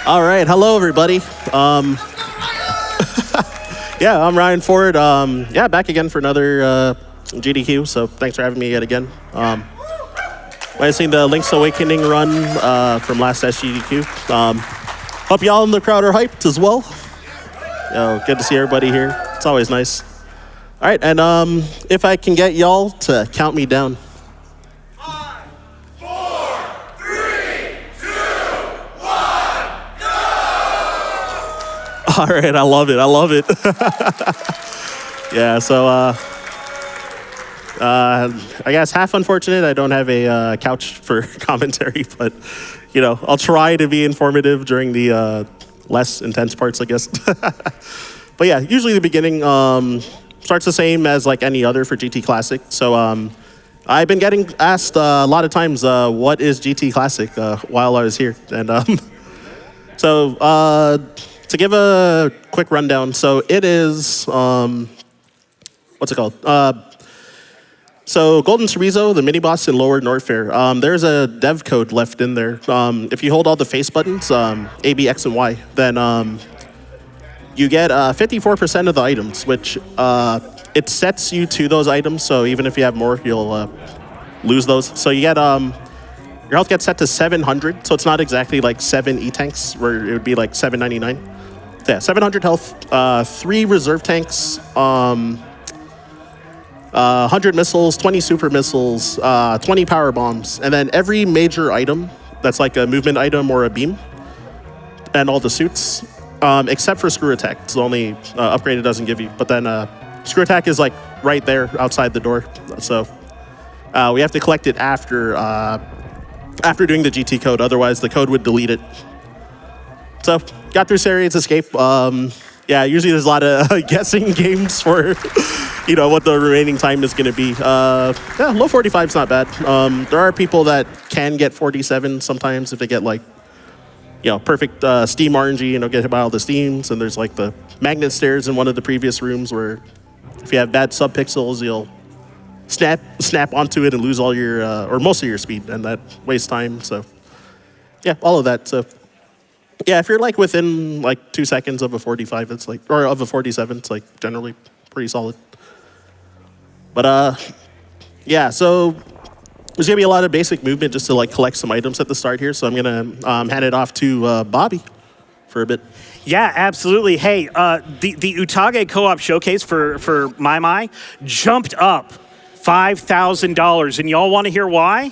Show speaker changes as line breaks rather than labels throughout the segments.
All right, hello everybody. Yeah, I'm Ryan Ford. Yeah, back again for another GDQ. So thanks for having me yet again. I've seen the Link's Awakening run from last SGDQ. Hope y'all in the crowd are hyped as well. Good to see everybody here. It's always nice. All right, and if I can get y'all to count me down.
5, 4, 3, 2, 1, go!
All right, I love it. I love it. Yeah, so I guess half unfortunate I don't have a couch for commentary, but you know, I'll try to be informative during the less intense parts, I guess. But yeah, usually the beginning starts the same as like any other for GT Classic. So I've been getting asked a lot of times, what is GT Classic while I was here, and so to give a quick rundown, so it is what's it called? So Golden Chorizo, the mini boss in Lower Northfair, there's a dev code left in there. If you hold all the face buttons, A, B, X, and Y, then you get 54% of the items, which it sets you to those items. So even if you have more, you'll lose those. So you get your health gets set to 700. So it's not exactly like 7 E-tanks, where it would be like 799. Yeah, 700 health, 3 reserve tanks. 100 missiles, 20 super missiles, 20 power bombs, and then every major item that's like a movement item or a beam, and all the suits, except for screw attack. It's the only upgrade it doesn't give you. But then screw attack is like right there outside the door. So we have to collect it after doing the GT code. Otherwise, the code would delete it. So got through Sarian's Escape. Yeah, usually there's a lot of guessing games for, you know, what the remaining time is going to be. Yeah, low 45 is not bad. There are people that can get 47 sometimes if they get like, you know, perfect Steam RNG and they'll get hit by all the Steams. And there's like the magnet stairs in one of the previous rooms where if you have bad subpixels, you'll snap onto it and lose all your, or most of your speed, and that wastes time. So yeah, all of that. So yeah, if you're like within like 2 seconds of a 45, it's like, or of a 47, it's like generally pretty solid. But yeah, so there's gonna be a lot of basic movement just to like collect some items at the start here. So I'm gonna hand it off to Bobby for a bit.
Yeah, absolutely. Hey, the Utage co-op showcase for My jumped up $5,000, and y'all want to hear why?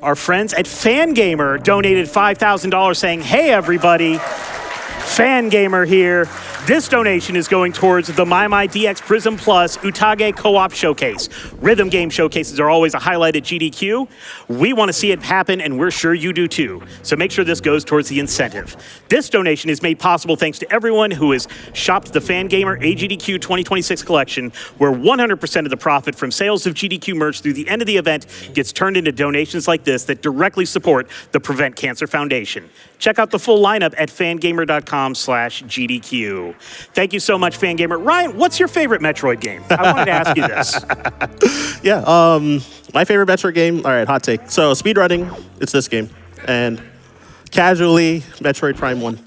Our friends at Fangamer donated $5,000 saying, hey, everybody, Fangamer here. This donation is going towards the My DX Prism Plus Utage Co-op Showcase. Rhythm game showcases are always a highlight at GDQ. We want to see it happen, and we're sure you do too. So make sure this goes towards the incentive. This donation is made possible thanks to everyone who has shopped the Fangamer AGDQ 2026 collection, where 100% of the profit from sales of GDQ merch through the end of the event gets turned into donations like this that directly support the Prevent Cancer Foundation. Check out the full lineup at fangamer.com/GDQ. Thank you so much, Fangamer. Ryan, what's your favorite Metroid game? I wanted to ask you this.
Yeah, my favorite Metroid game, all right, hot take. So speedrunning, it's this game. And casually, Metroid Prime 1.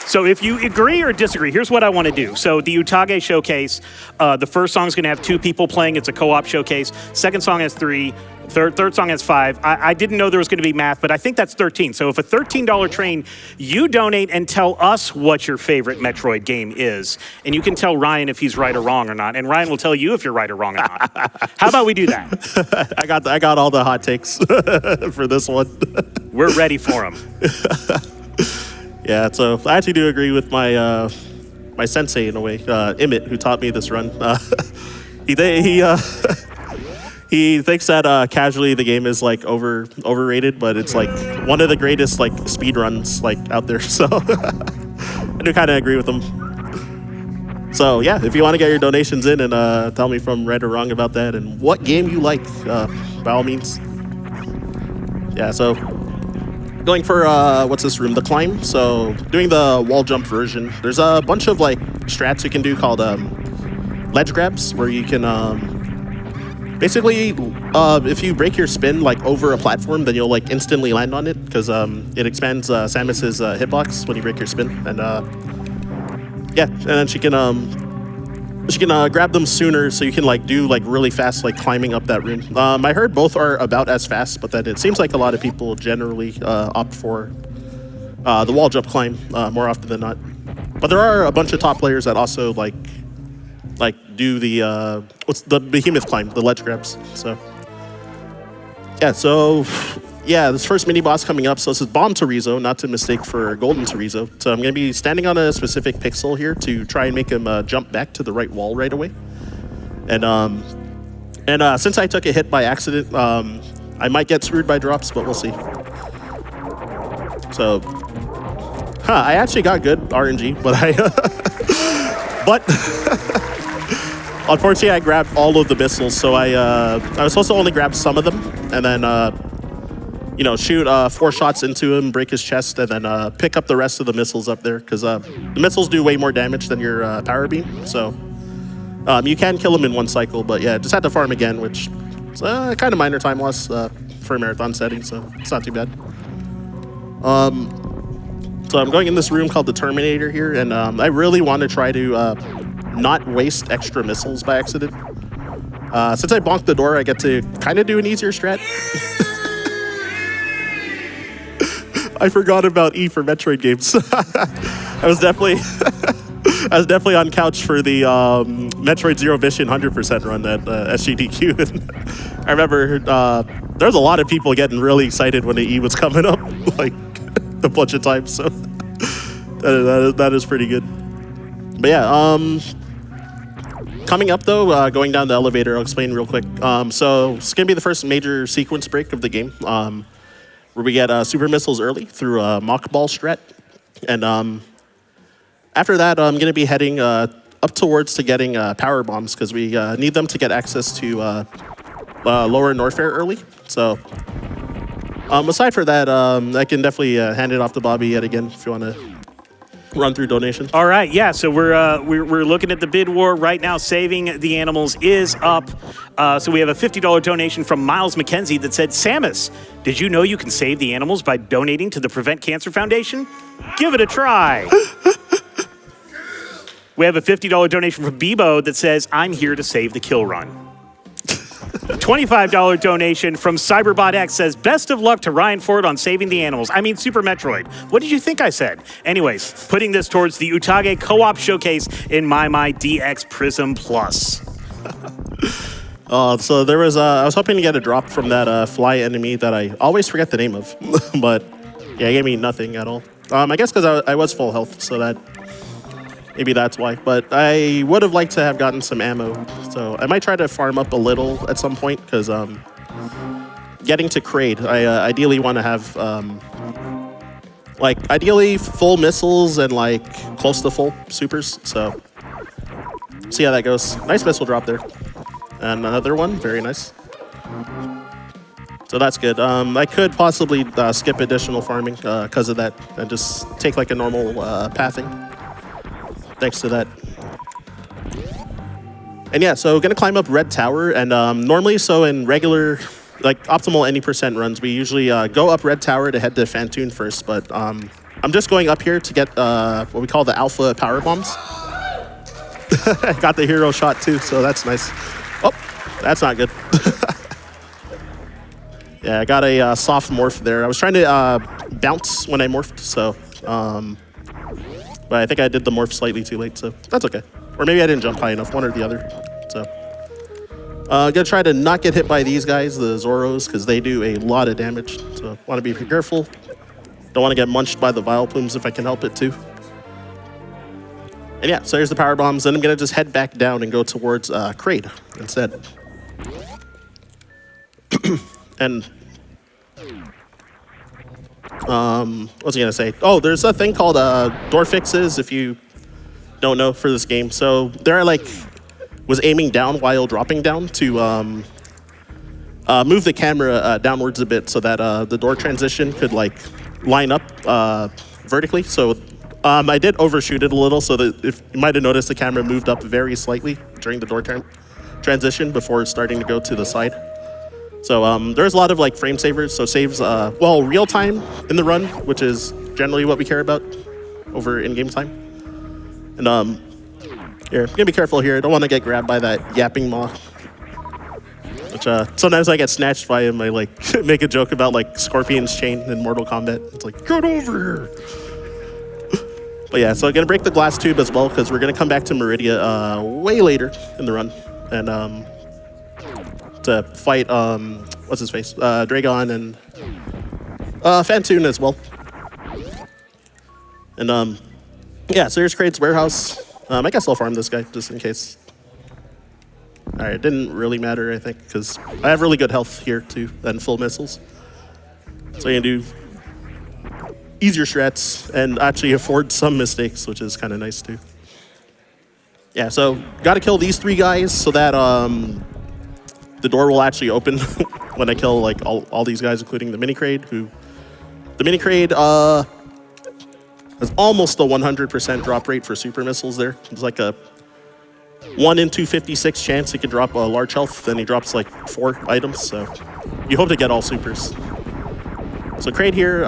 So if you agree or disagree, here's what I want to do. So the Utage showcase, the first song is going to have 2 people playing. It's a co-op showcase. Second song has 3. Third song has 5. I didn't know there was going to be math, but I think that's 13. So if a $13 train, you donate and tell us what your favorite Metroid game is. And you can tell Ryan if he's right or wrong or not. And Ryan will tell you if you're right or wrong or not. How about we do that?
I got all the hot takes for this one.
We're ready for them.
Yeah, so I actually do agree with my my sensei in a way, Emmett, who taught me this run. He thinks that casually the game is like overrated, but it's like one of the greatest like speed runs like out there. So I do kind of agree with him. So yeah, if you want to get your donations in and tell me if I'm right or wrong about that and what game you like, by all means. Yeah, so going for, what's this room? The Climb. So doing the wall jump version. There's a bunch of like strats you can do called ledge grabs, where you can Basically, if you break your spin like over a platform, then you'll like instantly land on it because it expands Samus's hitbox when you break your spin, and yeah, and then she can grab them sooner, so you can like do like really fast like climbing up that room. I heard both are about as fast, but then it seems like a lot of people generally opt for the wall jump climb more often than not. But there are a bunch of top players that also like do the what's the behemoth climb, the ledge grabs. So yeah, this first mini boss coming up. So this is Bomb Torizo, not to mistake for Golden Torizo. So I'm gonna be standing on a specific pixel here to try and make him jump back to the right wall right away. And since I took a hit by accident, I might get screwed by drops, but we'll see. So, I actually got good RNG, but but unfortunately I grabbed all of the missiles. So I was supposed to only grab some of them, and then you know, shoot 4 shots into him, break his chest, and then pick up the rest of the missiles up there, because the missiles do way more damage than your power beam. So you can kill him in 1 cycle, but yeah, just had to farm again, which is kind of minor time loss for a marathon setting, so it's not too bad. So I'm going in this room called the Terminator here, and I really want to try to not waste extra missiles by accident. Since I bonked the door, I get to kind of do an easier strat. I forgot about E for Metroid games. I was definitely on couch for the Metroid Zero Mission 100% run at SGDQ. I remember there was a lot of people getting really excited when the E was coming up, like a bunch of times. So that is pretty good. But yeah, coming up though, going down the elevator, I'll explain real quick. So it's gonna be the first major sequence break of the game. Where we get super missiles early through a mock ball strat. And after that, I'm going to be heading up towards to getting power bombs, because we need them to get access to lower Norfair early. So aside for that, I can definitely hand it off to Bobby yet again if you want to run through donation.
All right, yeah. So we're looking at the bid war right now. Saving the Animals is up. So we have a $50 donation from Miles McKenzie that said, "Samus, did you know you can save the animals by donating to the Prevent Cancer Foundation? Give it a try." We have a $50 donation from Bebo that says, "I'm here to save the kill run." $25 donation from Cyberbot X says, "Best of luck to Ryan Ford on saving the animals. I mean, Super Metroid. What did you think I said?" Anyways, putting this towards the Utage co-op showcase in My DX Prism Plus.
So there was, I was hoping to get a drop from that fly enemy that I always forget the name of, but yeah, it gave me nothing at all. I guess because I was full health, so that maybe that's why. But I would have liked to have gotten some ammo, so I might try to farm up a little at some point, because getting to Kraid, I ideally want to have like ideally full missiles and like close to full supers. So see how that goes. Nice missile drop there. And another one, very nice. So that's good. I could possibly skip additional farming because of that, and just take like a normal pathing. Thanks to that. And yeah, so gonna climb up Red Tower, and normally, so in regular, like optimal any % runs, we usually go up Red Tower to head to Fantoon first, but I'm just going up here to get what we call the Alpha Power Bombs. I got the hero shot too, so that's nice. Oh, that's not good. Yeah, I got a soft morph there. I was trying to bounce when I morphed, so, but I think I did the morph slightly too late, so that's okay. Or maybe I didn't jump high enough, one or the other. So, gonna try to not get hit by these guys, the Zoros, because they do a lot of damage. So, want to be careful. Don't want to get munched by the Vile Plumes if I can help it too. And yeah, so here's the power bombs. Then I'm gonna just head back down and go towards Kraid instead. And what was I gonna say? Oh, there's a thing called door fixes, if you don't know, for this game. So there I was aiming down while dropping down to move the camera downwards a bit so that the door transition could line up vertically. So I did overshoot it a little, so that if you might have noticed, the camera moved up very slightly during the door turn. transition before starting to go to the side. So there's a lot of like frame savers. So saves, well, real time in the run, which is generally what we care about over in-game time. And here, I'm gonna be careful here. I don't want to get grabbed by that yapping maw. Which sometimes I get snatched by him. I like make a joke about like Scorpion's chain in Mortal Kombat. It's like, get over here. But yeah, so I'm gonna break the glass tube as well because we're gonna come back to Meridia way later in the run and to fight what's his face, Dragon and Fantoon as well. And yeah, so here's Kraid's warehouse. I guess I'll farm this guy just in case. All right, it didn't really matter, I think, because I have really good health here, too, and full missiles. So I can do easier strats and actually afford some mistakes, which is kind of nice, too. Yeah, so got to kill these 3 guys so that the door will actually open when I kill like all these guys, including the mini Kraid, who... The mini Kraid has almost a 100% drop rate for super missiles there. It's like a 1 in 256 chance he could drop a large health, then he drops like 4 items, so you hope to get all supers. So Kraid here,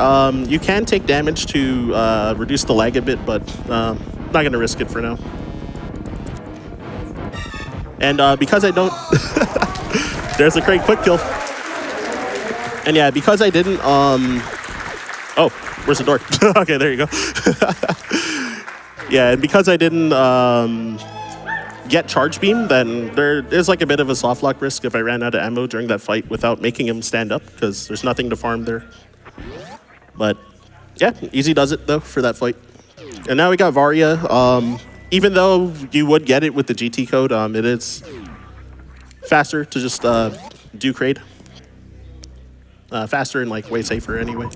you can take damage to reduce the lag a bit, but not gonna risk it for now. And because I don't, there's a Kraid quick kill. And yeah, because I didn't, oh, where's the door? Okay, there you go. Yeah, and because I didn't get charge beam, then there is like a bit of a soft lock risk if I ran out of ammo during that fight without making him stand up, because there's nothing to farm there. But yeah, easy does it though for that fight. And now we got Varia. Even though you would get it with the GT code, it is faster to just do Kraid. Faster and like way safer anyway.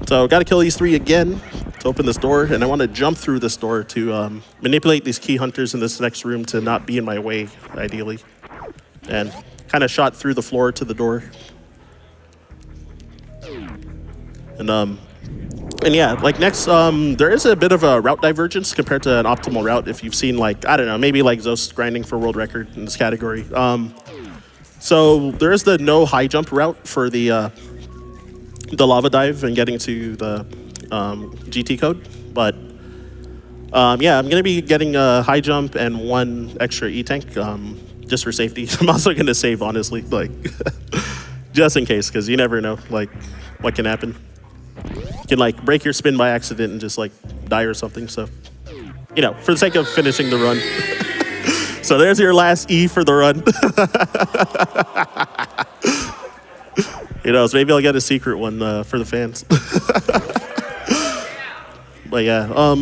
So got to kill these 3 again to open this door, and I want to jump through this door to manipulate these key hunters in this next room to not be in my way, ideally. And kind of shot through the floor to the door. And yeah, like next, there is a bit of a route divergence compared to an optimal route if you've seen like, I don't know, maybe like Zos grinding for world record in this category. So there is the no high jump route for the lava dive and getting to the GT code, but yeah, I'm gonna be getting a high jump and 1 extra E-tank just for safety. I'm also gonna save, honestly, like just in case, because you never know like what can happen. You can like break your spin by accident and just like die or something. So, you know, for the sake of finishing the run. So there's your last E for the run. You know, so maybe I'll get a secret one for the fans. But yeah,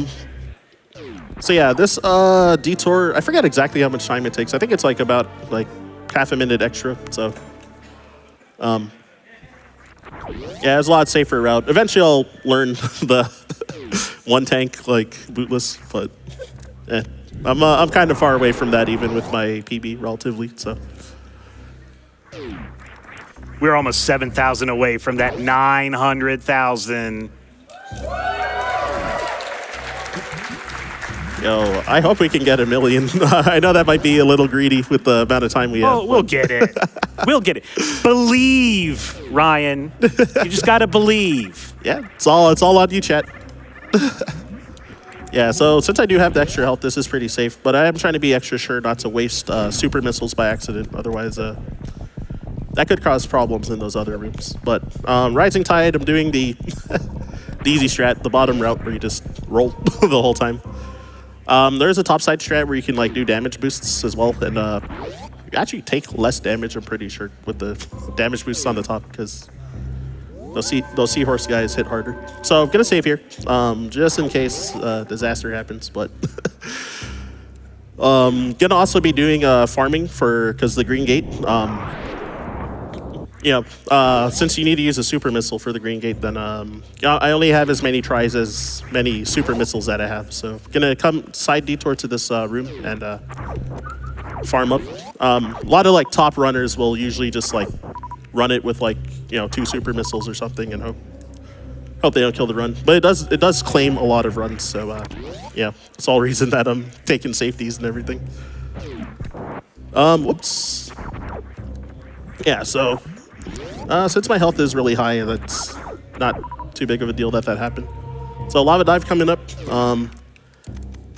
so yeah, this detour, I forget exactly how much time it takes. I think it's like about like half a minute extra. So, yeah, it's a lot safer route. Eventually, I'll learn the 1 tank like bootless, but I'm kind of far away from that even with my PB relatively. So.
We're almost 7,000 away from that 900,000.
Yo, I hope we can get 1 million. I know that might be a little greedy with the amount of time we have.
Oh, we'll get it. We'll get it. Believe, Ryan. You just gotta believe.
Yeah, it's all on you, chat. Yeah, so since I do have the extra health, this is pretty safe. But I am trying to be extra sure not to waste super missiles by accident. Otherwise, that could cause problems in those other rooms. But Rising Tide, I'm doing the the easy strat, the bottom route where you just roll the whole time. There's a topside strat where you can like do damage boosts as well, and you actually take less damage, I'm pretty sure, with the damage boosts on the top, because those seahorse guys hit harder. So I'm gonna save here, just in case disaster happens. But gonna also be doing farming because the green gate. You know, since you need to use a super missile for the green gate, then I only have as many tries as many super missiles that I have. So gonna come side detour to this room and farm up. A lot of like top runners will usually just like run it with like, you know, 2 super missiles or something and hope they don't kill the run. But it does claim a lot of runs. So yeah, it's all reason that I'm taking safeties and everything. Whoops. Yeah, so since my health is really high, that's not too big of a deal that happened. So lava dive coming up.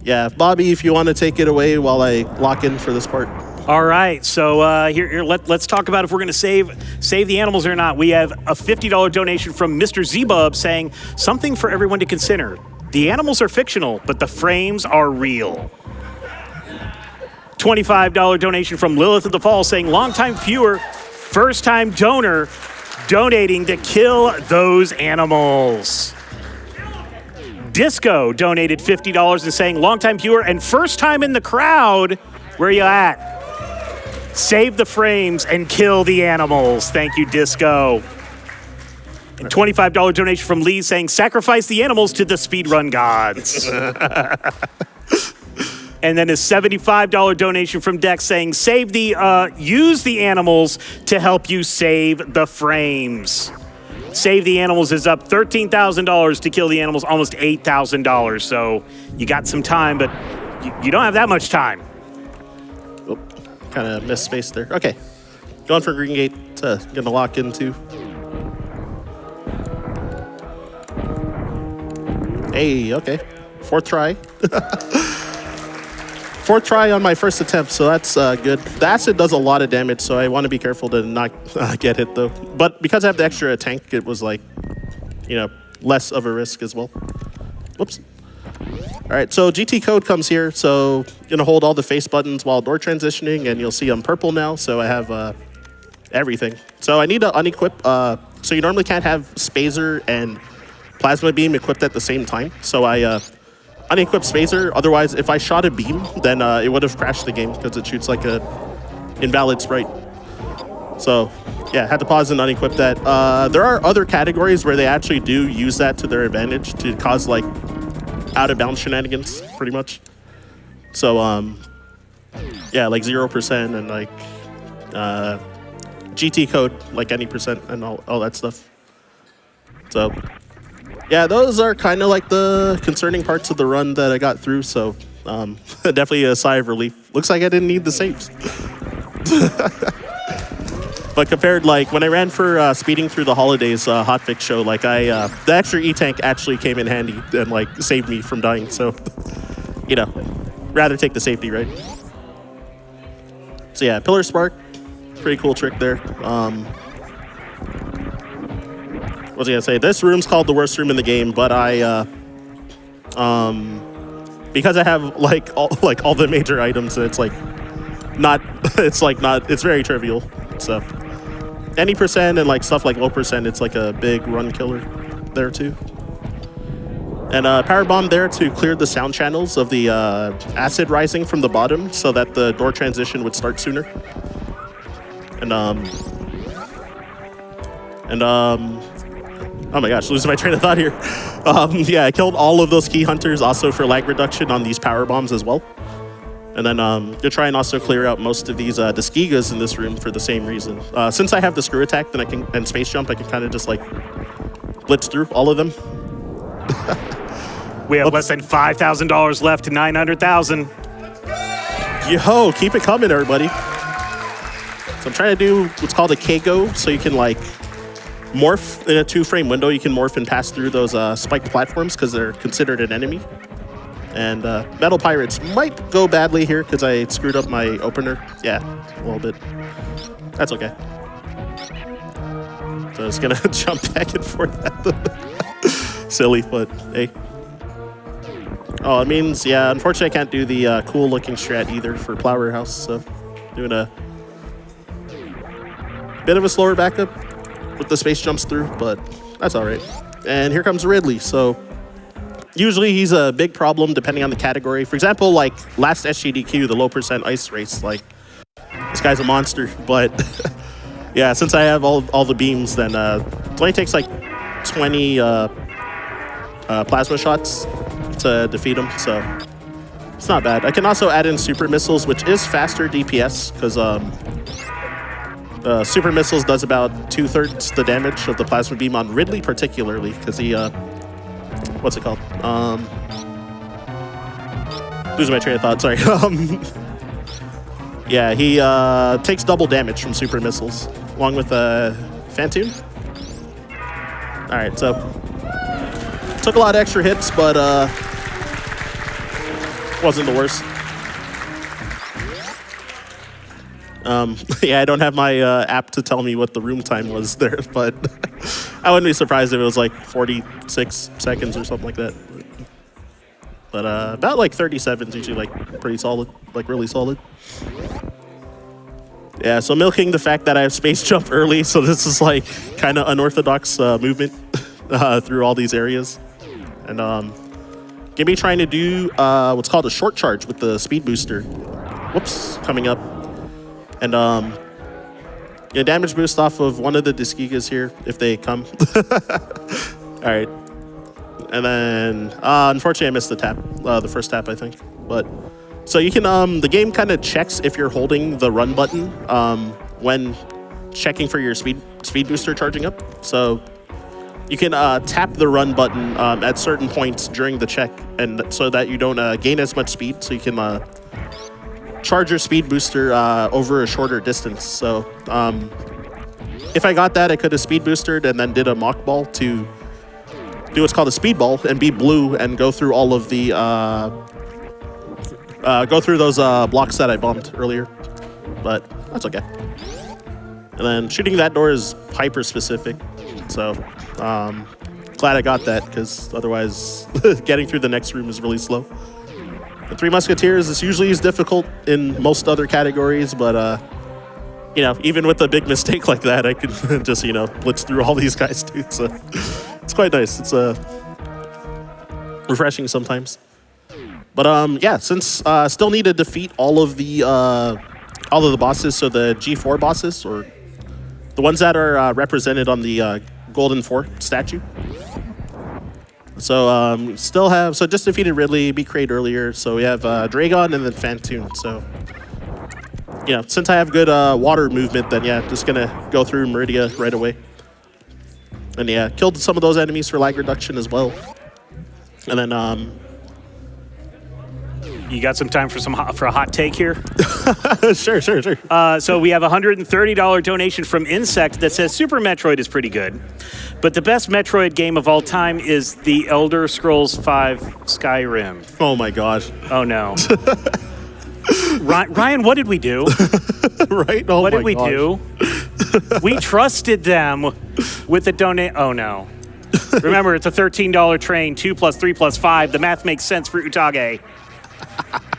Yeah, Bobby, if you want to take it away while I lock in for this part.
All right, so here let's talk about if we're going to save the animals or not. We have a $50 donation from Mr. Zbub saying something for everyone to consider. The animals are fictional, but the frames are real. $25 donation from Lilith of the Fall saying longtime viewer, first-time donor, donating to kill those animals. Disco donated $50 and saying longtime viewer and first time in the crowd, where you at? Save the frames and kill the animals. Thank you, Disco. And $25 donation from Lee saying sacrifice the animals to the speedrun gods. And then a $75 donation from Dex saying use the animals to help you save the frames. Save the animals is up $13,000 to kill the animals, almost $8,000. So you got some time, but you don't have that much time.
Oh, kind of missed space there. Okay, going for Green Gate. Gonna lock into. Hey, okay, fourth try. Fourth try on my first attempt, so that's good. The acid does a lot of damage, so I want to be careful to not get hit, though. But because I have the extra tank, it was like, less of a risk as well. Whoops. All right, so GT code comes here, so I'm going to hold all the face buttons while door transitioning, and you'll see I'm purple now, so I have everything. So I need to unequip, so you normally can't have Spazer and Plasma Beam equipped at the same time, so I unequip Spazer. Otherwise, if I shot a beam, then it would have crashed the game because it shoots like a invalid sprite. So yeah, had to pause and unequip that. There are other categories where they actually do use that to their advantage to cause like out of bounds shenanigans, pretty much. So yeah, like 0% and like GT code, like any percent and all that stuff. So yeah, those are kind of like the concerning parts of the run that I got through, so definitely a sigh of relief. Looks like I didn't need the saves. But compared, like, when I ran for speeding through the holidays hotfix show, like, the extra E-tank actually came in handy and, like, saved me from dying, so, rather take the safety, right? So yeah, Pillar Spark, pretty cool trick there. What was I gonna say? This room's called the worst room in the game, but I, because I have like all the major items, it's like not, it's very trivial. So any percent and like stuff like low percent, it's like a big run killer there too. And power bomb there to clear the sound channels of the acid rising from the bottom, so that the door transition would start sooner. And oh my gosh, losing my train of thought here. Yeah, I killed all of those key hunters also for lag reduction on these power bombs as well. And then you'll try and also clear out most of these Deskigas in this room for the same reason. Since I have the screw attack, then and space jump, I can kind of just like blitz through all of them.
We have less than $5,000 left to 900,000.
Yo, keep it coming, everybody. So I'm trying to do what's called a K-Go, so you can like morph in a 2-frame window. You can morph and pass through those spiked platforms because they're considered an enemy. And Metal Pirates might go badly here because I screwed up my opener. Yeah, a little bit. That's okay. So it's gonna jump back and forth at the silly foot. Hey. Oh, it means, yeah, unfortunately I can't do the cool looking strat either for Plower House, so doing a bit of a slower backup with the space jumps through, but that's all right. And here comes Ridley. So usually he's a big problem depending on the category. For example, like last SGDQ, the low percent ice race, like this guy's a monster. But yeah, since I have all the beams, then it only takes like 20 plasma shots to defeat him. So it's not bad. I can also add in super missiles, which is faster DPS because super missiles does about 2/3 the damage of the plasma beam on Ridley, particularly because he what's it called? Losing my train of thought. Sorry. Yeah, he takes double damage from super missiles, along with Phantoon. All right, so took a lot of extra hits, but wasn't the worst. Yeah, I don't have my app to tell me what the room time was there, but I wouldn't be surprised if it was like 46 seconds or something like that. But about like 37 is usually like pretty solid, like really solid. Yeah, so milking the fact that I have space jump early, so this is like kind of unorthodox movement through all these areas. And gonna be trying to do what's called a short charge with the speed booster. Whoops, coming up. And yeah, damage boost off of one of the Disgigas here if they come. All right. And then unfortunately I missed the tap, the first tap I think. But so you can the game kind of checks if you're holding the run button when checking for your speed booster charging up. So you can tap the run button at certain points during the check, and so that you don't gain as much speed, so you can charge your speed booster over a shorter distance. So if I got that, I could have speed boosted and then did a mock ball to do what's called a speed ball and be blue and go through all of the go through those blocks that I bombed earlier. But that's okay. And then shooting that door is hyper specific. So glad I got that, because otherwise getting through the next room is really slow. The Three Musketeers is usually as difficult in most other categories, but you know, even with a big mistake like that, I can just, you know, blitz through all these guys too. So it's quite nice. It's refreshing sometimes. But yeah, since still need to defeat all of the bosses, so the G4 bosses, or the ones that are represented on the Golden 4 statue. So still have, so just defeated Ridley, beat Kraid earlier. So we have Dragon and then Phantoon. So, you know, since I have good water movement, then yeah, just gonna go through Meridia right away. And yeah, killed some of those enemies for lag reduction as well. And then
You got some time for a hot take here?
sure.
So we have a $130 donation from Insect that says Super Metroid is pretty good, but the best Metroid game of all time is the Elder Scrolls V Skyrim.
Oh my gosh.
Oh no. Ryan, what did we do?
Right? Oh
what
my
did we
gosh.
do? We trusted them with the donate. Oh no. Remember, it's a $13 train, 2 + 3 + 5. The math makes sense for Utage.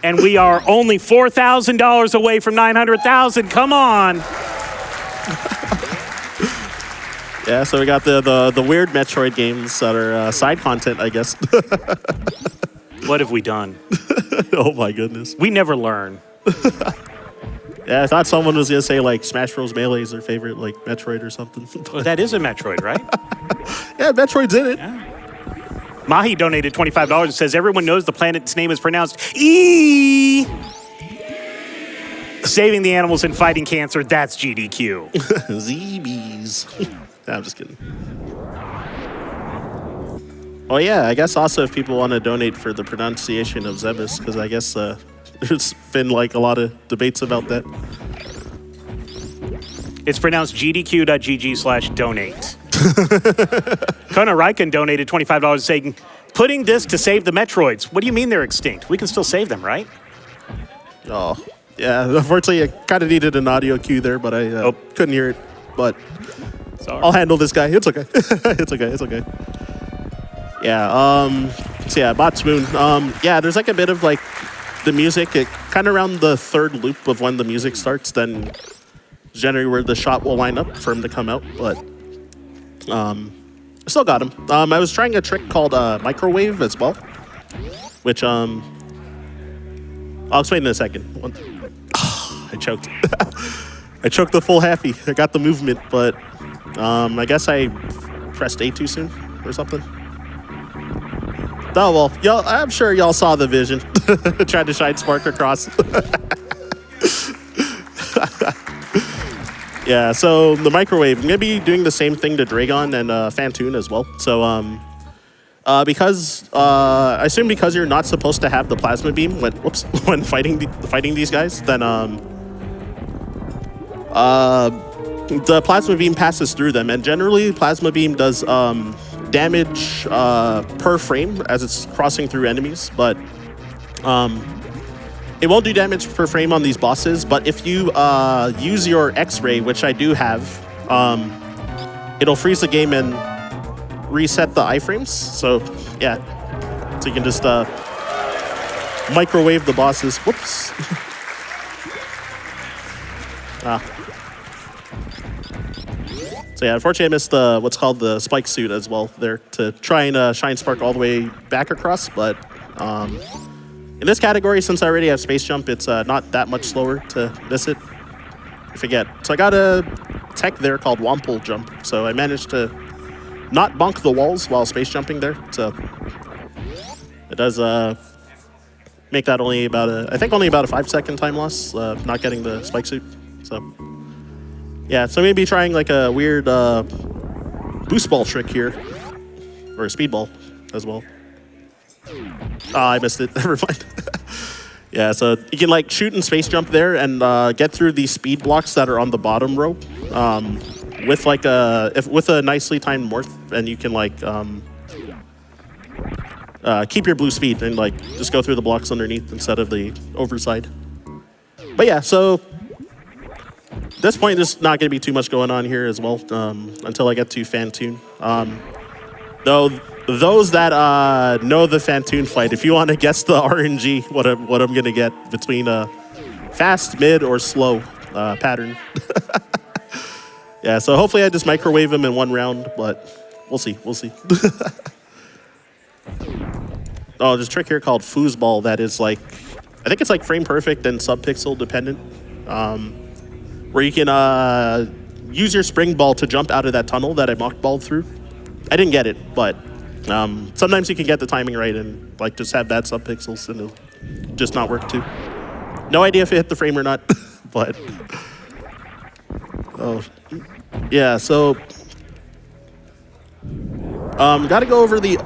And we are only $4,000 away from 900,000. Come on.
Yeah, so we got the weird Metroid games that are side content, I guess.
What have we done?
Oh my goodness.
We never learn.
Yeah, I thought someone was gonna say like Smash Bros. Melee is their favorite, like Metroid or something.
Well, that is a Metroid, right?
Yeah, Metroid's in it.
Yeah. Mahi donated $25 and says everyone knows the planet's name is pronounced E. Saving the animals and fighting cancer, that's GDQ.
ZBs. Nah, I'm just kidding. Oh yeah, I guess also if people want to donate for the pronunciation of Zebus, because I guess there's been like a lot of debates about that.
It's pronounced gdq.gg/donate. Kona Raiken donated $25 saying, putting this to save the Metroids. What do you mean they're extinct? We can still save them, right?
Oh, yeah. Unfortunately, I kind of needed an audio cue there, but I couldn't hear it. But
Sorry.
I'll handle this guy. It's okay. It's okay. Yeah. So yeah, Bot Spoon. Yeah, there's like a bit of like the music. It kind of around the third loop of when the music starts, then generally where the shot will line up for him to come out. But I still got him. I was trying a trick called microwave as well, which I'll explain in a second. I choked. I choked the full halfie. I got the movement, but I guess I pressed A too soon or something. Oh well, y'all. I'm sure y'all saw the vision. Tried to shine spark across. Yeah, so the microwave, I'm going to be doing the same thing to Dragon and Phantoon as well. So because, I assume because you're not supposed to have the plasma beam when fighting these guys, then The plasma beam passes through them, and generally plasma beam does damage per frame as it's crossing through enemies, but it won't do damage per frame on these bosses. But if you use your X-ray, which I do have, it'll freeze the game and reset the iframes. So yeah, so you can just microwave the bosses. Whoops. So yeah, unfortunately I missed the what's called the spike suit as well there to try and shine spark all the way back across, but in this category, since I already have space jump, it's not that much slower to miss it. I forget. So I got a tech there called Wample Jump, so I managed to not bonk the walls while space jumping there, so it does make that only about I think only about a 5-second time loss, not getting the spike suit, so. Yeah, so maybe trying like a weird boost ball trick here, or a speed ball as well. I missed it. Never mind. Yeah, so you can like shoot and space jump there and get through these speed blocks that are on the bottom row with like with a nicely timed morph, and you can like keep your blue speed and like just go through the blocks underneath instead of the overside. But yeah, so. At this point, there's not going to be too much going on here as well until I get to Fantoon. Though those that know the Fantoon fight, if you want to guess the RNG, what I'm going to get between a fast, mid, or slow pattern. Yeah, so hopefully I just microwave him in one round, but we'll see. We'll see. Oh, there's a trick here called Foosball that is like, I think it's like frame perfect and subpixel dependent. Where you can use your spring ball to jump out of that tunnel that I mock balled through. I didn't get it, but sometimes you can get the timing right and like just have bad subpixels and it'll just not work too. No idea if it hit the frame or not, but oh yeah. So got to go over the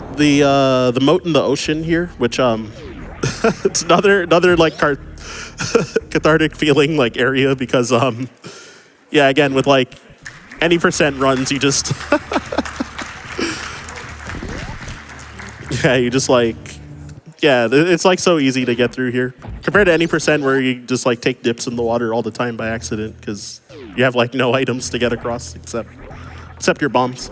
moat in the ocean here, which it's another like cathartic feeling like area because yeah, again with like any percent runs you just yeah, you just like yeah, it's like so easy to get through here compared to any percent where you just like take dips in the water all the time by accident because you have like no items to get across except your bombs.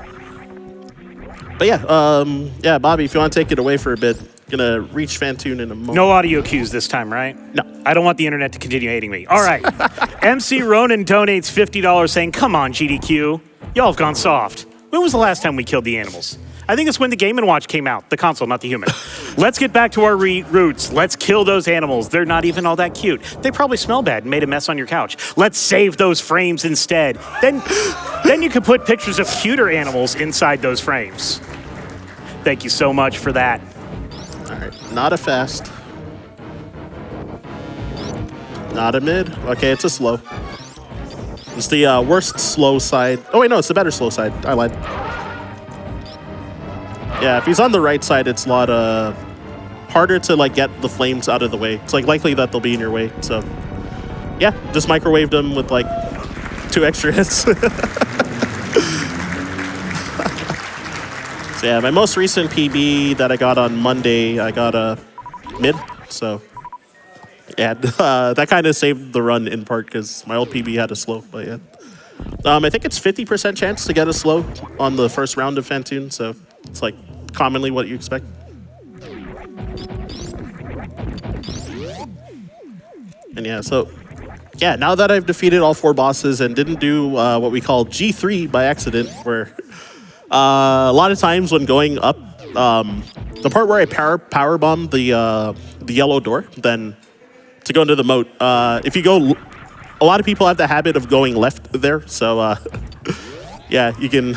But yeah, yeah, Bobby, if you want to take it away for a bit. Gonna reach Fantoon in a moment.
No audio cues this time, right?
No.
I don't want the internet to continue hating me. All right. MC Ronan donates $50 saying, come on, GDQ. Y'all have gone soft. When was the last time we killed the animals? I think it's when the Game & Watch came out. The console, not the human. Let's get back to our roots. Let's kill those animals. They're not even all that cute. They probably smell bad and made a mess on your couch. Let's save those frames instead. Then you can put pictures of cuter animals inside those frames. Thank you so much for that.
All right, not a fast. Not a mid. Okay, it's a slow. It's the worst slow side. Oh wait, no, it's the better slow side. I lied. Yeah, if he's on the right side, it's a lot harder to like get the flames out of the way. It's like likely that they'll be in your way. So yeah, just microwaved them with like 2 extra hits. So yeah, my most recent PB that I got on Monday, I got a mid. So yeah, that kind of saved the run in part because my old PB had a slow. But yeah, I think it's 50% chance to get a slow on the first round of Fantoon. So it's like commonly what you expect. And yeah, so yeah, now that I've defeated all 4 bosses and didn't do what we call G3 by accident, where a lot of times when going up, the part where I power bomb the yellow door, then to go into the moat, if you go, a lot of people have the habit of going left there, so yeah, you can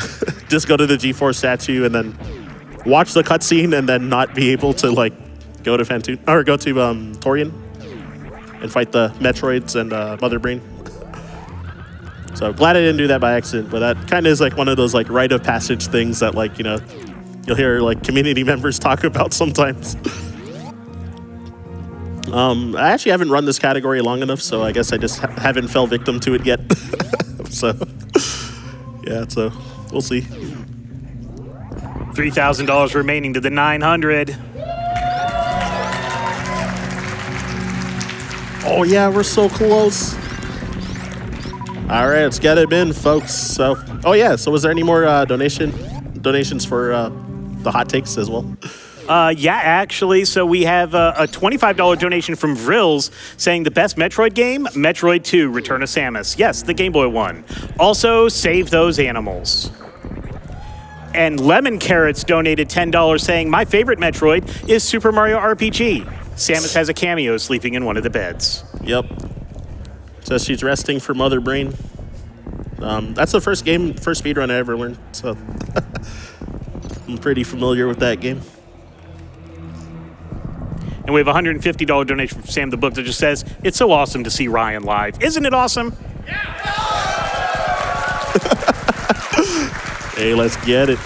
just go to the G4 statue and then watch the cutscene and then not be able to like go to Fantoon or go to Torian and fight the Metroids and Mother Brain. So glad I didn't do that by accident, but that kind of is like one of those like rite of passage things that like, you know, you'll hear like community members talk about sometimes. I actually haven't run this category long enough, so I guess I just haven't fell victim to it yet. So, yeah, so we'll see.
$3,000 remaining to the 900.
Oh yeah, we're so close. All right, let's get it in, folks. So, oh yeah, so was there any more donations for the hot takes as well?
Yeah, actually. So we have a $25 donation from Vrills saying the best Metroid game, Metroid 2, Return of Samus. Yes, the Game Boy one. Also, save those animals. And Lemon Carrots donated $10 saying my favorite Metroid is Super Mario RPG. Samus has a cameo sleeping in one of the beds.
Yep. So she's resting for Mother Brain. That's the first speedrun I ever learned, so I'm pretty familiar with that game.
And we have a $150 donation from Sam the Book that just says, it's so awesome to see Ryan live. Isn't it awesome?
Hey, let's get it.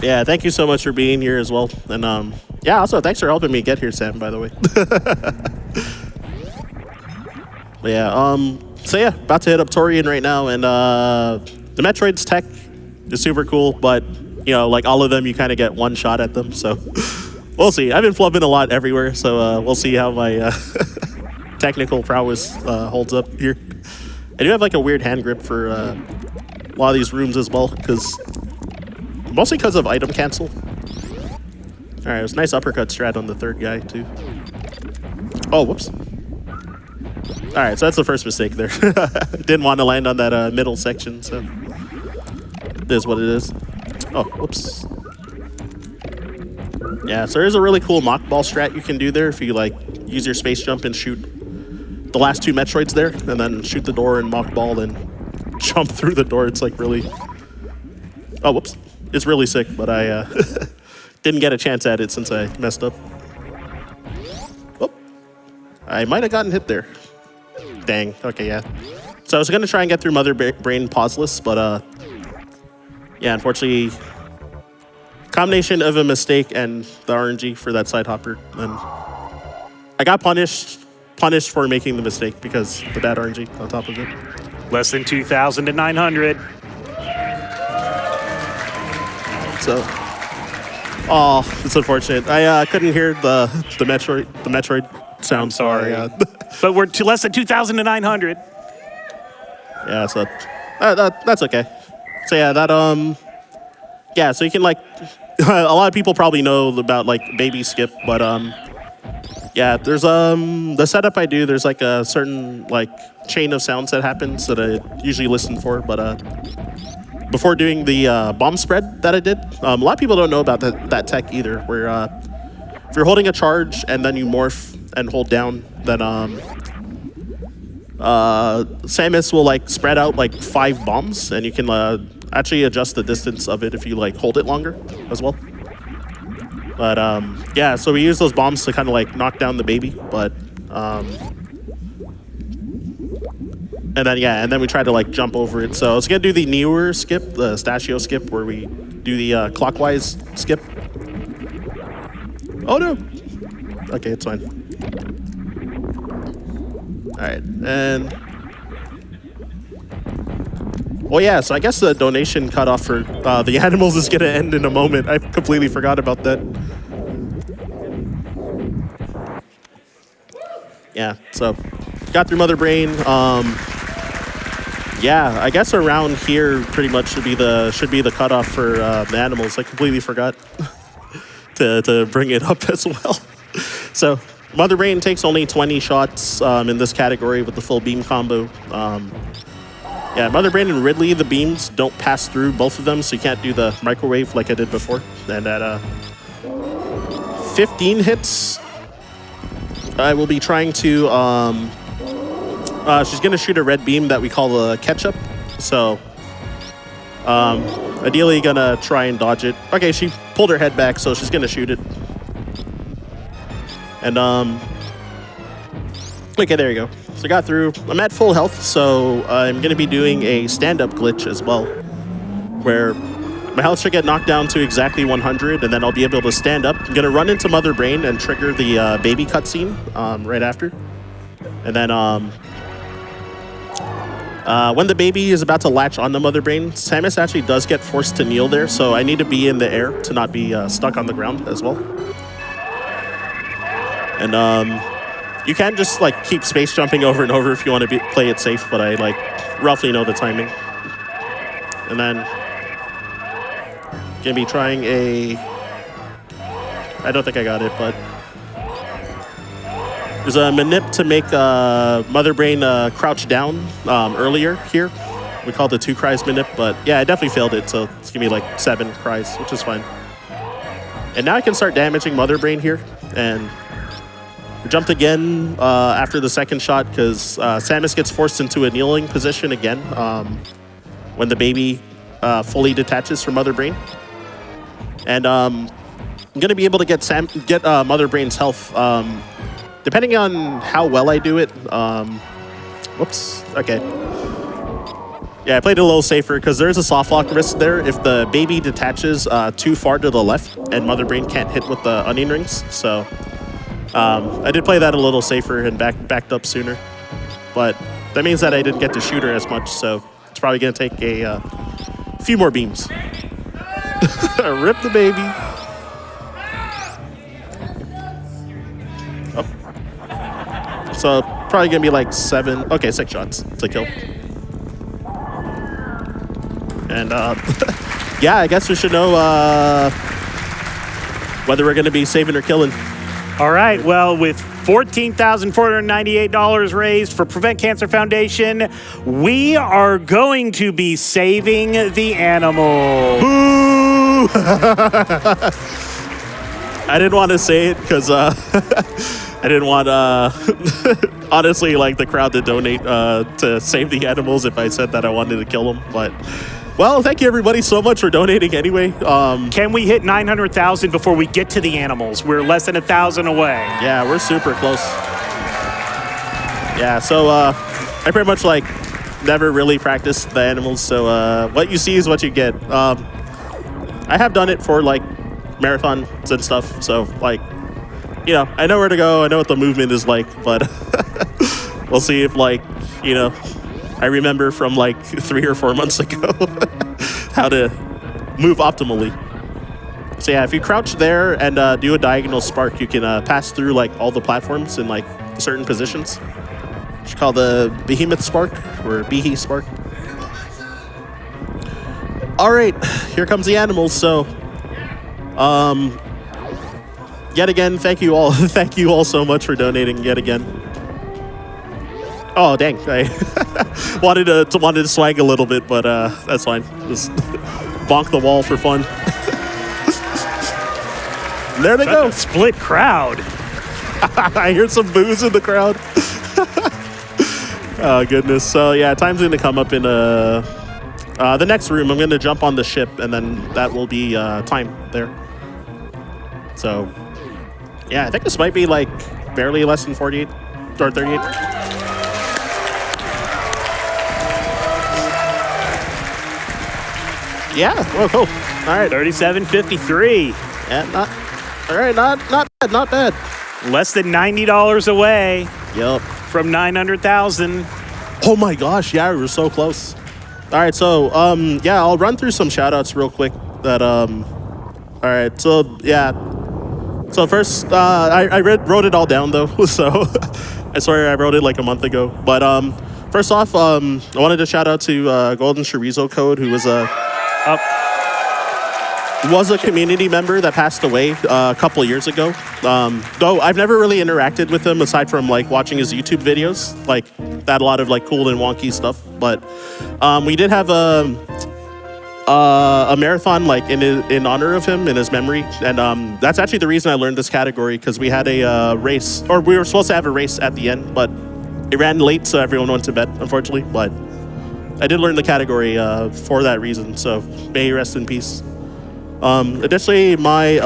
Yeah, thank you so much for being here as well. And yeah, also thanks for helping me get here, Sam, by the way. But yeah, so yeah, about to hit up Torian right now, and the Metroid's tech is super cool, but you know, like all of them, you kind of get one shot at them, so we'll see. I've been flubbing a lot everywhere, so we'll see how my technical prowess holds up here. I do have like a weird hand grip for a lot of these rooms as well, mostly because of item cancel. All right, it was a nice uppercut strat on the third guy too. Oh, whoops. All right, so that's the first mistake there. Didn't want to land on that middle section, so it is what it is. Oh, whoops. Yeah, so there's a really cool mock ball strat you can do there if you like use your space jump and shoot the last two Metroids there, and then shoot the door and mock ball and jump through the door. It's like really... Oh, whoops. It's really sick, but I didn't get a chance at it since I messed up. Oh, I might have gotten hit there. Dang. Okay, yeah. So I was going to try and get through Mother Brain pauseless, but yeah, unfortunately, combination of a mistake and the RNG for that side hopper, and I got punished for making the mistake because the bad RNG on top of it.
Less than 2,000 to 900.
So, oh, it's unfortunate. I couldn't hear the Metroid sound.
Sorry.
Yeah.
But we're to less than 2,000 to 900.
Yeah, so that's okay. So yeah, yeah, so you can like, a lot of people probably know about like baby skip, but yeah, there's the setup I do. There's like a certain like chain of sounds that happens that I usually listen for, but before doing the bomb spread that I did, a lot of people don't know about that tech either. Where if you're holding a charge and then you morph and hold down, then Samus will like spread out like 5 bombs, and you can actually adjust the distance of it if you like hold it longer as well. But yeah, so we use those bombs to kind of like knock down the baby, but and then we try to like jump over it. So I was gonna do the newer skip, the Stachio skip, where we do the clockwise skip. Oh no. Okay, it's fine. All right, and oh yeah, so I guess the donation cutoff for the animals is gonna end in a moment. I completely forgot about that. Yeah, so got through Mother Brain. Yeah, I guess around here pretty much should be the cutoff for the animals. I completely forgot to bring it up as well. So Mother Brain takes only 20 shots in this category with the full beam combo. Yeah, Mother Brain and Ridley, the beams don't pass through both of them, so you can't do the microwave like I did before. And at 15 hits, I will be trying to... she's going to shoot a red beam that we call the ketchup. So, ideally going to try and dodge it. Okay, she pulled her head back, so she's going to shoot it. And, okay, there you go. So I got through. I'm at full health, so I'm going to be doing a stand-up glitch as well, where My health should get knocked down to exactly 100, and then I'll be able to stand up. I'm gonna run into Mother Brain and trigger the baby cutscene right after. And then when the baby is about to latch onto Mother Brain, Samus actually does get forced to kneel there, so I need to be in the air to not be stuck on the ground as well. And you can just like keep space jumping over and over if you want to play it safe, but I like roughly know the timing. And then gonna be trying I don't think I got it, but there's a manip to make Mother Brain crouch down earlier here. We call it the 2 cries manip, but yeah, I definitely failed it, so it's gonna be like 7 cries, which is fine. And now I can start damaging Mother Brain here, and we jumped again after the second shot because Samus gets forced into a kneeling position again when the baby fully detaches from Mother Brain. And I'm gonna be able to get Mother Brain's health depending on how well I do it. Whoops. Okay. Yeah, I played it a little safer because there's a soft lock risk there if the baby detaches too far to the left and Mother Brain can't hit with the onion rings. So I did play that a little safer and backed up sooner. But that means that I didn't get to shoot her as much, so it's probably gonna take a few more beams. Rip the baby. Oh. So probably gonna be like 6 shots to kill. And yeah, I guess we should know whether we're gonna be saving or killing.
All right, well, with $14,498 raised for Prevent Cancer Foundation, we are going to be saving the animal.
Boo! I didn't want to say it because I didn't want, honestly, like the crowd to donate to save the animals if I said that I wanted to kill them. But, well, thank you everybody so much for donating anyway.
Can we hit 900,000 before we get to the animals? We're less than 1,000 away.
Yeah, we're super close. Yeah, so I pretty much like never really practiced the animals. So what you see is what you get. I have done it for like marathons and stuff. So like, you know, I know where to go. I know what the movement is like, but we'll see if like, you know, I remember from like 3 or 4 months ago how to move optimally. So yeah, if you crouch there and do a diagonal spark, you can pass through like all the platforms in like certain positions. It's called the Behemoth Spark or Behe Spark. All right, here comes the animals. So, yet again, thank you all. Thank you all so much for donating yet again. Oh dang! I wanted to swag a little bit, but that's fine. Just bonk the wall for fun. There they go.
Split crowd.
I hear some boos in the crowd. Oh goodness! So yeah, time's gonna come up in the next room. I'm gonna jump on the ship, and then that will be time there. So yeah, I think this might be like barely less than 48 or 38. Yeah, well, cool. All right.
37.53.
Yeah, not bad.
Less than $90 away
Yep.
from 900,000.
Oh my gosh, yeah, we were so close. All right, so yeah, I'll run through some shout outs real quick that all right, so yeah. So first I wrote it all down though, so I swear I wrote it like a month ago. But first off, I wanted to shout out to Golden Chorizo Code, who was a community member that passed away a couple years ago. Though I've never really interacted with him aside from like watching his YouTube videos. Like that a lot of like cool and wonky stuff. But we did have a marathon like in honor of him in his memory, and that's actually the reason I learned this category because we had a race, or we were supposed to have a race at the end, but it ran late, so everyone went to bed, unfortunately. But I did learn the category for that reason. So may he rest in peace. Additionally, my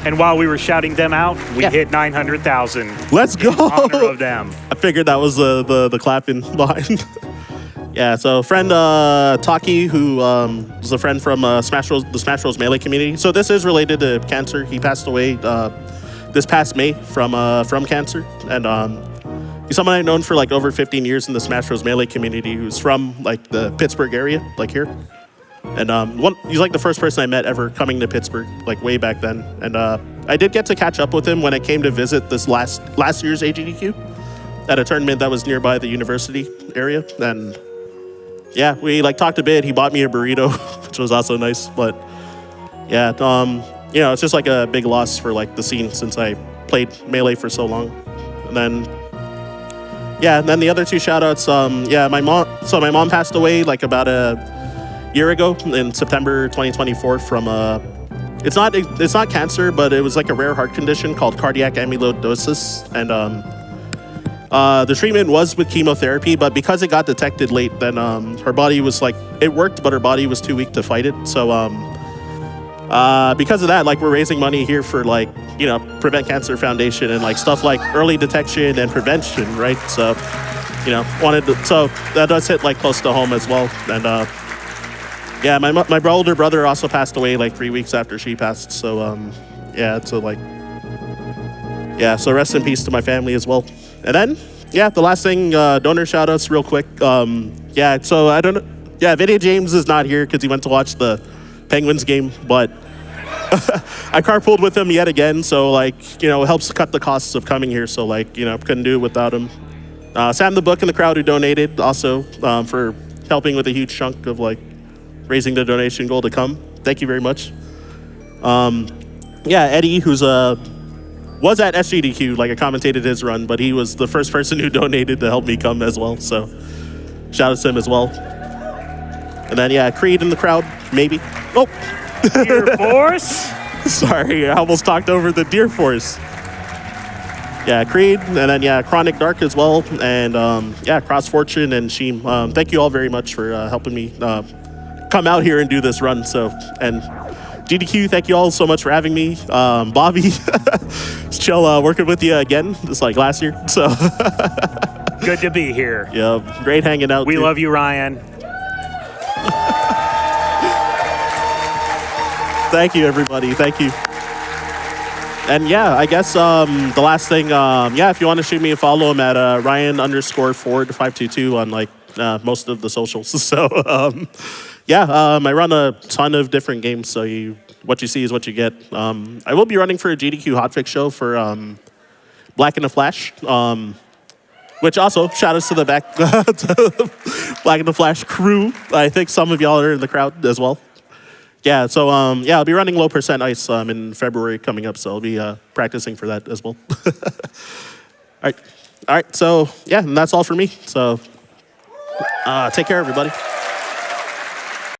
And while we were shouting them out, we hit 900,000.
Let's go!
In honor of them.
I figured that was the clapping behind. Yeah, so friend Taki, who was a friend from the Smash Bros Melee community. So this is related to cancer. He passed away this past May from cancer, and he's someone I've known for like over 15 years in the Smash Bros Melee community, who's from like the Pittsburgh area, like here. And he's like the first person I met ever coming to Pittsburgh, like way back then. And I did get to catch up with him when I came to visit this last year's AGDQ at a tournament that was nearby the university area. And yeah, we like talked a bit. He bought me a burrito, which was also nice. But yeah, you know, it's just like a big loss for like the scene since I played Melee for so long. And then yeah, and then the other two shout outs, yeah, my mom passed away like about a year ago in September 2024 from it's not cancer, but it was like a rare heart condition called cardiac amyloidosis. And the treatment was with chemotherapy, but because it got detected late, then her body was like, it worked, but her body was too weak to fight it. So because of that, like we're raising money here for like, you know, Prevent Cancer Foundation and like stuff like early detection and prevention, right? So, you know, so that does hit like close to home as well. And yeah, my older brother also passed away like 3 weeks after she passed. So yeah, so like, yeah, so rest in peace to my family as well. And then, yeah, the last thing, donor shout outs real quick. Yeah, so I don't know. Yeah, Video James is not here because he went to watch the Penguins game, but I carpooled with him yet again. So like, you know, it helps cut the costs of coming here. So like, you know, couldn't do it without him. Sam the Book in the crowd who donated also for helping with a huge chunk of like raising the donation goal to come. Thank you very much. Yeah, Eddie, who's was at SGDQ, like I commentated his run, but he was the first person who donated to help me come as well. So shout out to him as well. And then yeah, Creed in the crowd, maybe. Oh,
Dear Force.
sorry, I almost talked over the Deer Force. Yeah, Creed, and then yeah, Chronic Dark as well, and yeah, Cross Fortune and Sheem. Thank you all very much for helping me come out here and do this run. So, and GDQ, thank you all so much for having me. Bobby, it's chill working with you again, just like last year. So
Good to be here.
yeah, great hanging out.
We
too.
love you, Ryan.
Thank you, everybody. Thank you. And yeah, I guess the last thing, yeah, if you want to shoot me a follow, I'm at Ryan_Ford522 on like most of the socials. So yeah, I run a ton of different games. So what you see is what you get. I will be running for a GDQ hotfix show for Black in the Flash. Which also, shout outs to the to Black in the Flash crew. I think some of y'all are in the crowd as well. Yeah, so yeah, I'll be running low percent ice in February coming up, so I'll be practicing for that as well. All right, so yeah, and that's all for me. So take care, everybody.